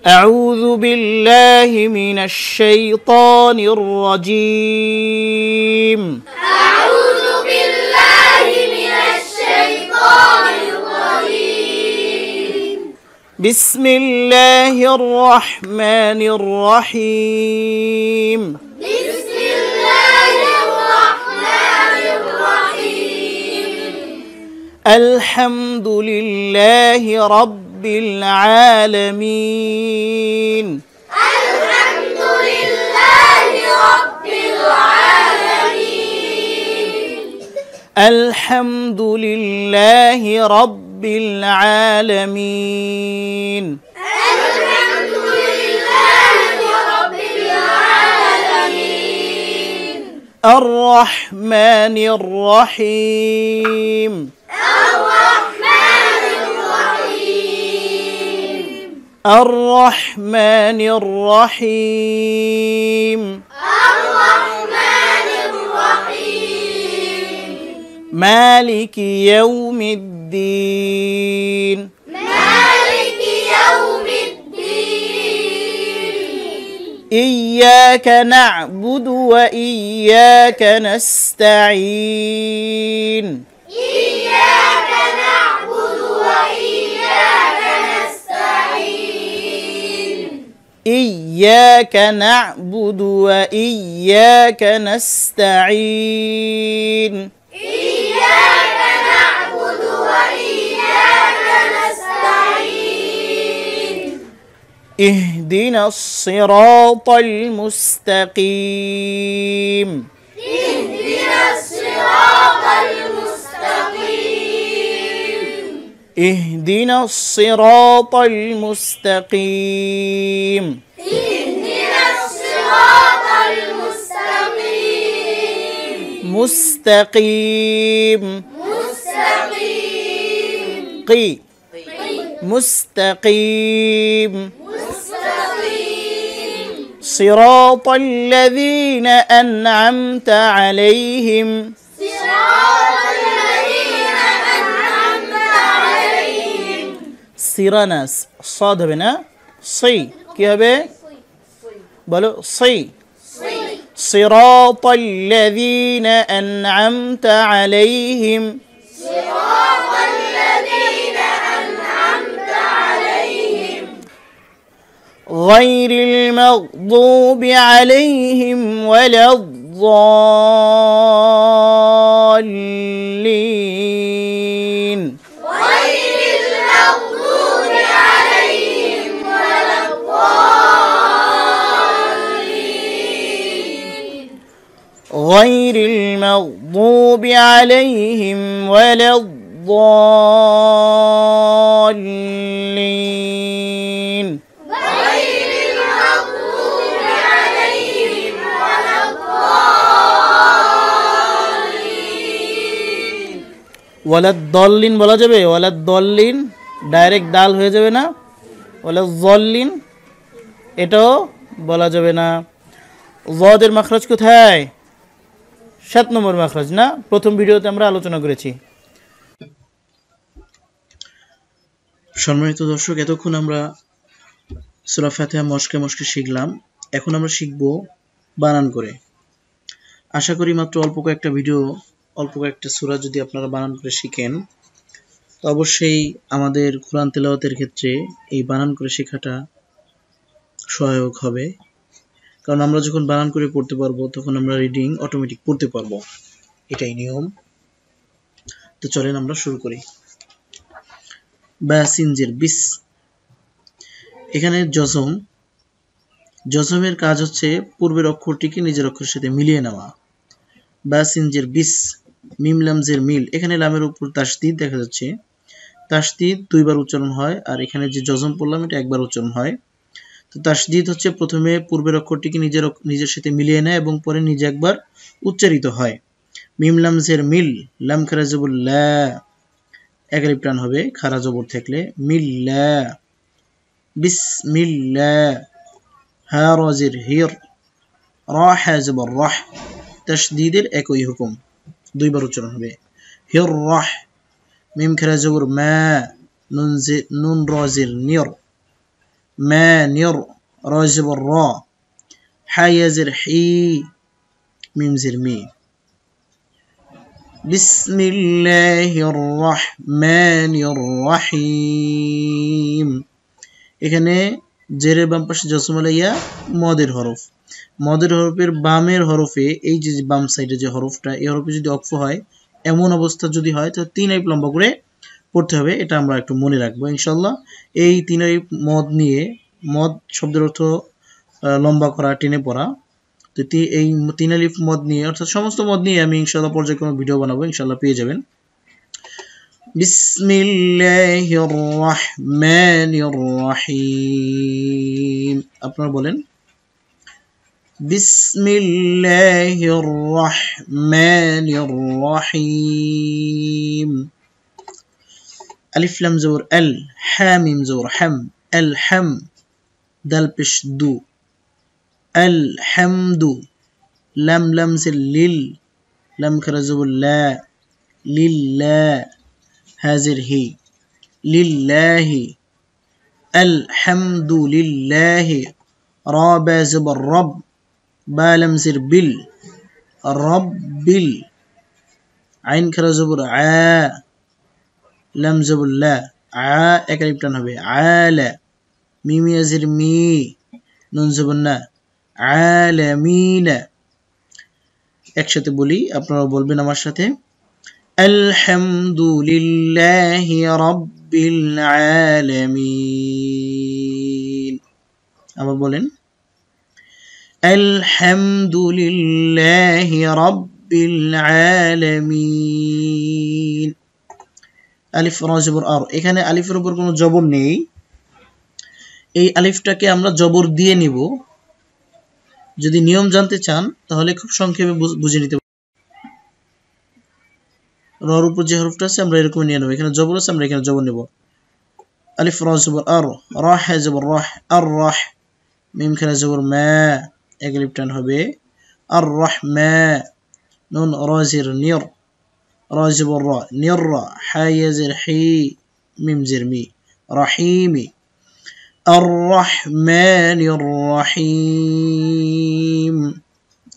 أعوذ بالله من الشيطان الرجيم أعوذ بالله من الشيطان الرجيم بسم الله الرحمن الرحيم بسم الله الرحمن الرحيم الحمد لله رب العالمين الحمد لله رب العالمين الحمد لله رب العالمين الحمد لله رب العالمين الرحمن الرحيم الرحمن الرحيم الرحمن الرحيم الرحمن الرحيم مالك يوم الدين مالك يوم الدين إياك نعبد وإياك نستعين إياك نعبد وإياك نستعين إياك نعبد وإياك نستعين إياك نعبد وإياك نستعين اهدنا الصراط المستقيم اهدنا الصراط المستقيم اهدنا الصراط المستقيم اهدنا الصراط المستقيم مستقيم مستقيم مستقيم مستقيم صراط الذين أنعمت عليهم صراط الذين أنعمت عليهم সিরানা صاد হবে না সি কি হবে বলো সি صراط الذين أنعمت عليهم صراط الذين أنعمت عليهم غير المغضوب عليهم ولا الضالين غير المغضوب عليهم ولا الضالين غير المغضوب عليهم ولا الضالين غير المغضوب عليهم ولا الضالين ولا الضالين বলা যাবে ولا الضالين ডাইরেক্ট ডাল হয়ে যাবে না ولا الضالين এটাও বলা যাবে না যদের মাখরাজ কোথায় 7 নম্বর মাখরাজ না প্রথম ভিডিওতে আমরা আলোচনা করেছি সম্মানিত দর্শক এতক্ষণ আমরা সূরা ফাতিহা মশকে মশকে শিখলাম এখন আমরা শিখব বানান করে আশা করি মাত্র অল্প কয়েকটা ভিডিও অল্প কয়েকটা সূরা যদি আপনারা বানান করে শিখেন তো অবশ্যই আমাদের কোরআন তেলাওয়াতের ক্ষেত্রে এই বানান করে শেখাটা সহায়ক হবে কারণ আমরা যখন বানান করে পড়তে পারবো তখন আমরা রিডিং অটোমেটিক পড়তে পারবো এটাই নিয়ম তো চলেন আমরা শুরু করি বাসিনজের বিস এখানে জজমের কাজ হচ্ছে পূর্বের অক্ষরটিকে নিজের অক্ষরের সাথে মিলিয়ে নেওয়া বাসিনজের বিস মিম লামজের মিল এখানে লামের উপর তাসদীদ দেখা যাচ্ছে তাসদীদ দুইবার উচ্চারণ হয় আর এখানে যে জজম পড়লাম এটা একবার উচ্চারণ হয় তো তাসদীদ হচ্ছে প্রথমে পূর্বের অক্ষরটিকে নিজের সাথে মিলিয়ে নেয় এবং পরে নিজে একবার উচ্চারিত হয় মিম লামজের মিল লাম খারা জবর লা এক আলিফ টান হবে খারা জবর থাকলে মিল্লা বিসমিল্লাহ হা রাজির হির রা হা জবর রাহ তাসদীদের একই হুকুম দুইবার উচ্চারণ হবে হির রাহ মিম খারা জবর মা নুন রাজির নির মানির রা জবর রা হা ইয়া জের হি মিম জের মি বিসমিল্লাহির রহমানির রহিম এখানে জেরের বাম পাশে জজম আলাইয়া মদের হরফ মদের হরফের বামের হরফে এই যে বাম সাইডে যে হরফটা এই হরফে যদি অক্ফ হয় এমন অবস্থা যদি হয় তো 3 আলিফ লম্বা করে পড়তে হবে এটা আমরা একটু মনে রাখবো ইনশাআল্লাহ এই 3 আলিফ মদ নিয়ে মদ শব্দের অর্থ লম্বা করা টেনে পড়া তো এই 3 আলিফ মদ নিয়ে অর্থাৎ সমস্ত মদ নিয়ে আমি ইনশাআল্লাহ পর্যায়ক্রমে ভিডিও বানাবো ইনশাআল্লাহ পেয়ে যাবেন বিসমিল্লাহির রহমানির রহিম আপনারা বলেন বিসমিল্লাহির রহমানির রহিম আলিফ লাম জবর আল হা মিম জবর হাম আল হাম দাল পেশ দু আল হামদু লাম লাম জের লিল লাম খারা জবর লা লিল্লাহ হাজির হি লিল্লাহি আলহামদুলিল্লাহি রা বা জবর রব বা লাম জের বিল রব্বিল আইন খারা জবর আ লাম জবর লা আ এক আলিফ টান হবে আলা মিম ইয়াজির মি নুন জবর না আলামিনা একসাথে বলি আপনারা বলবেন আমার সাথে আলহামদুলিল্লাহি রাব্বিল আলামিন আবার বলেন আলহামদুলিল্লাহি রাব্বিল আলামিন আলিফ রা জবর আর এখানে আলিফের উপর কোনো জবর নেই এই আলিফটাকে আমরা জবর দিয়ে নিব যদি নিয়ম জানতে চান তাহলে খুব সংক্ষেপে বুঝে নিতে রর উপর যে হরফটা আছে আমরা এরকম নিয়ে নেব এখানে জবর আছে আমরা এখানে জবর নেব আলিফ রা জবর আর রা হা জবর রাহ আর রাহ মিম খারা জবর মা এক আলিফ টান হবে আর রাহমা নুন রা জের নির রা জবর রা নির হা ইয়া জের হি মিম জের মি রহিমি আর রহমানির রহিম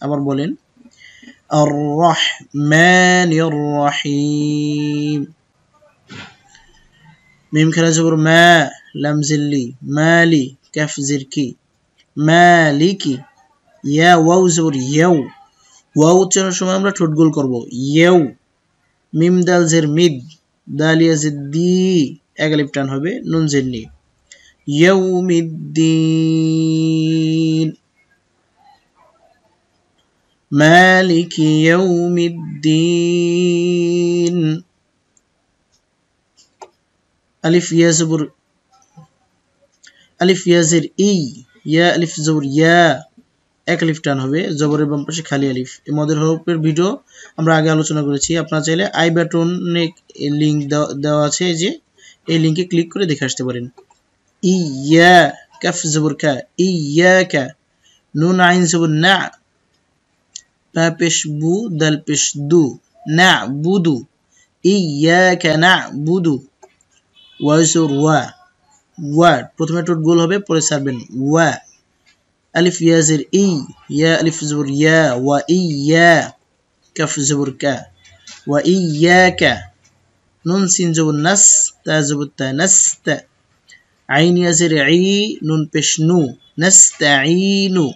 আবার বলেন الرحمن الرحيم ميم كلا زبر ما لم زلي مالي كف زركي مالكي يا واو زبر يو واو উচ্চারণের সময় আমরা ঠোঁট গোল করব ইউ মিম দাল জের মিদ দালিয়া জিদ্দি এক আলিফ টান হবে নুন জের নি ইয়াউমিদ্দিন مالك يوم الدين ألف يا زبر ألف يا زر إي يا ألف زبر يا এক আলিফ টান হবে জবরের বাম পাশে খালি আলিফ এই মদের হরফের ভিডিও আমরা আগে আলোচনা করেছি আপনারা চাইলে আই বাটনে লিংক দেওয়া আছে যে এই লিংকে ক্লিক করে দেখে আসতে পারেন ইয়া কাফ জবর কা ইয়াকা নুন আইন জবর না বা পেশ বু দাল পেশ দু না'বুদু ইয়াকা না'বুদু ওয়া জবর ওয়া প্রথমে ঠোঁট গোল হবে পরে ছাড়বেন ওয়া আলিফ ইয়া জের ই ইয়া আলিফ জবর ইয়া ওয়া ইয়া কাফ জবর কা ওয়া ইয়াকা নুন সিন জবর নাস তা জবর তা নাস্তা আইন ইয়া জের ই নুন পেশ নু নাস্তাঈনু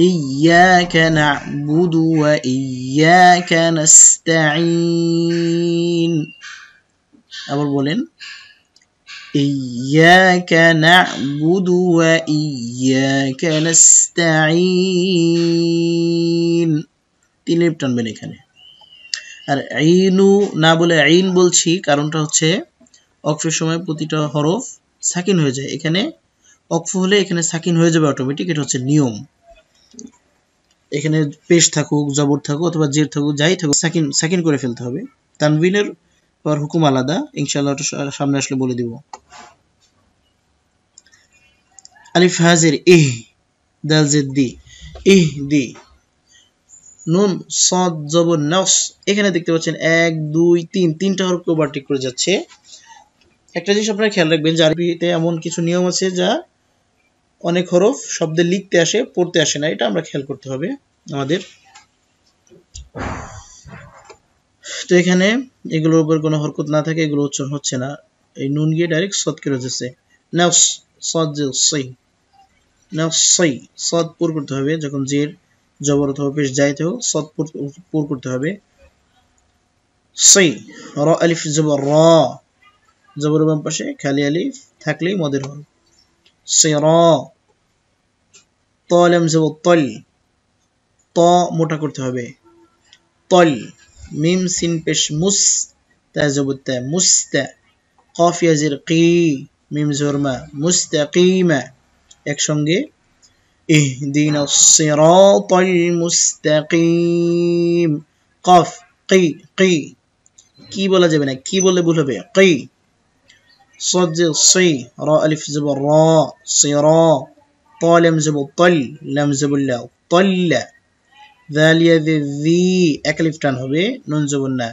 إياك نعبد وإياك نستعين আবার বলেন إياك نعبد وإياك نستعين তিন লিপ টানবেন এখানে আর আইনু না বলে আইন বলছি কারণটা হচ্ছে অক্ফের সময় প্রতিটা হরফ সাকিন হয়ে যায় এখানে অক্ফ হলে এখানে সাকিন হয়ে যাবে অটোমেটিক এটা হচ্ছে নিয়ম এখানে পেশ থাকুক জবর থাকুক অথবা জের থাকুক যাই থাকুক সাকিন করে ফেলতে হবে তানবিনের পর হুকুম আলাদা ইনশাআল্লাহ সামনে আসলে বলে দিব আলিফ হাজির ইহ দাল জেদ দি ইহ দি নুন সাদ জবর নাস এখানে দেখতে পাচ্ছেন 1 2 3 তিনটা হরফ ওভারটেক করে যাচ্ছে একটা জিনিস আপনারা খেয়াল রাখবেন যে আরবিতে এমন কিছু নিয়ম আছে যা অনেক হরফ শব্দে লিখতে আসে, পড়তে আসে না। এটা আমরা খেয়াল করতে হবে আমাদের। তো এখানে এগুলোর উপর কোনো হরকত না থাকে, এগুলো উচ্চারণ হচ্ছে না। এই নুন গিয়ে ডাইরেক্ট সদ করে হচ্ছে নাফস, সদ সই, নাফসই, সদ পুর করতে হবে। যখন জের জবর অথবা পেশ যাইতে হোক সদ পুর করতে হবে। সই, র আলিফ জবর র, জবর বাম পাশে খালি আলিফ থাকলেই মদের হরফ। সিরা, ত লাম জবর তল, ত মোটা করতে হবে। তল, মিম সিন পেশ মুস, তা জবর তা, মুস্তা, কফ ইয়া জির কি, মিম জবর মা, মুস্তাকিমা। একসঙ্গে ইহদিনাস সিরাতাল মুস্তাকিম, কফ কি, কি কি বলা যাবে না, কি বললে ভুল হবে, কি। صد صي، را ألف زبر را، صرا، طا لم زبر طل، لم زبر لا، طل، ذال يذي ذي، أكلف تان هبه، نون زبر نا،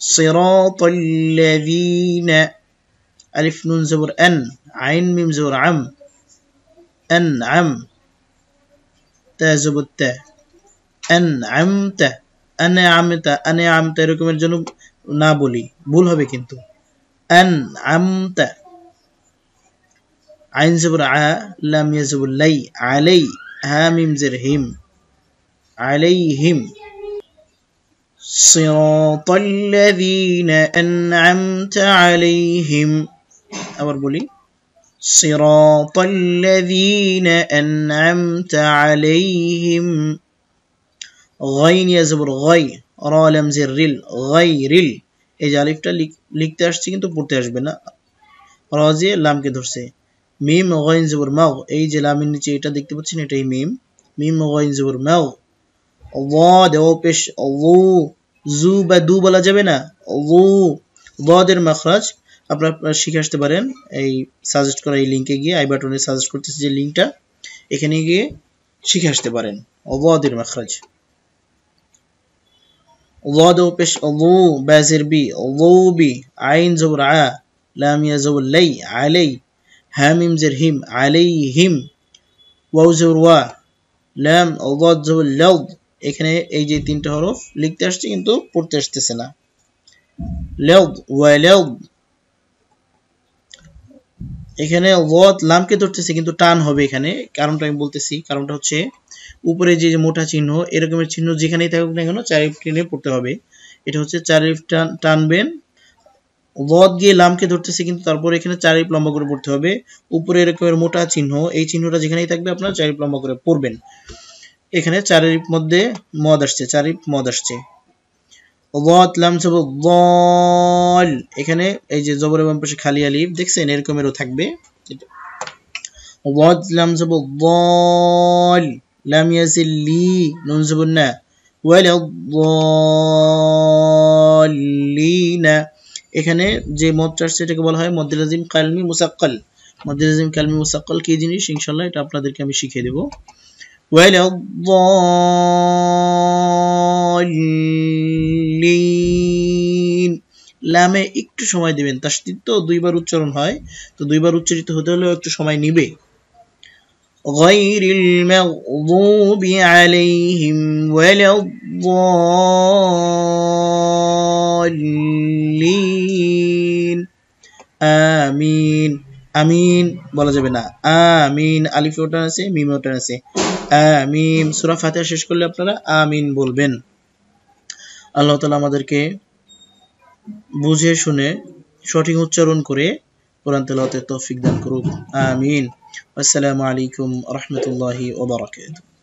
صراط الذين، ألف نون زبر أن، عين ميم زبر عم، أنعم، تا زبر تا، أنعمت، أنعمت، أنعمت এরকম এর জন্য না বলি, ভুল হবে কিন্তু। أنعمت، عين زبر ع، لام يزبر لي، علي، ها ميم زر هم، عليهم، صراط الذين أنعمت عليهم، أبر بولي، صراط الذين أنعمت عليهم، غين يزبر غي، را لام زر رل، غيرل। এই যে আলিফটা লিখতে আসছে কিন্তু পড়তে আসবে না, রা যে লামকে ধরছে। মিম গাইন জবর মাও, এই যে লামের নিচে এটা দেখতে পাচ্ছেন এটাই মিম, মিম গাইন জবর মাও। ওয়া দেও পেশ ও, জু বা দু বলা যাবে না, ও ওয়াদের মাখরাজ আপনারা শিখে আসতে পারেন এই সাজেস্ট করা এই লিংকে গিয়ে, আই বাটনে সাজেস্ট করতেছি যে লিংকটা, এখানে গিয়ে শিখে আসতে পারেন ওয়াদের মাখরাজ। ওয়া দেও পেশ ও, বাজের বি, ও বি, আইন জবর আ, লাম ইয়া জবর লাই, আলাই, হা মিম জের হিম, আলাইহিম, ওয়াও জবর ওয়া, লাম ওয়াদ জবর লাউ। এখানে এই যে তিনটা হরফ লিখতে আসছে কিন্তু পড়তে আসতেছে না, লাউ ওয়া লাউ। এখানে ওয়াদ লামকে ধরতেছে কিন্তু টান হবে এখানে, কারণটা আমি বলতেছি। কারণটা হচ্ছে উপরে যে মোটা চিহ্ন, এরকমের চিহ্ন যেখানেই থাকুক না কেন চার আলিফ টেনে পড়তে হবে। এটা হচ্ছে চার আলিফ টানবেন, ওয়াদ গিয়ে লামকে ধরতেছে কিন্তু তারপর এখানে চার আলিফ লম্বা করে পড়তে হবে। উপরে এরকমের মোটা চিহ্ন, এই চিহ্নটা যেখানেই থাকবে আপনারা চার আলিফ লম্বা করে পড়বেন। এখানে চার আলিফ মধ্যে মদ আসছে, চার আলিফ মদ আসছে। ওয়াদ লাম জবর দল, এখানে এই যে জবরের বাম পাশে খালি আলিফ দেখছেন এরকমেরও থাকবে। ওয়াদ লাম জবর দল, লাম ইয়াজিল লি, নুন জবর না, ওয়ালা দলিনা। এখানে যে মদটা আসছে এটাকে বলা হয় মদ্দে লাজিম কালমি মুসাক্কাল। মদ্দে লাজিম কালমি মুসাক্কাল কি জিনিস ইনশাআল্লাহ এটা আপনাদেরকে আমি শিখিয়ে দেব। ওয়ালা দলিন, লামে একটু সময় দিবেন, তাসদীদ তো দুইবার উচ্চারণ হয়, তো দুইবার উচ্চারিত হতে হলেও একটু সময় নিবে। গায়রিল মাগদুবি আলাইহিম ওয়ালা দলিন, আমিন, আমিন বলা যাবে না, আমিন আলিফে ওঠান আছে, মিমে ওঠান আছে, আমিন। সূরা ফাতিহা শেষ করলে আপনারা আমিন বলবেন। আল্লাহ তাআলা আমাদেরকে বুঝে শুনে সঠিক উচ্চারণ করে কোরআন তেলাওয়াতের তৌফিক দান করুক, আমিন। আসসালামু আলাইকুম ওয়া রাহমাতুল্লাহি ওয়া বারাকাতুহু।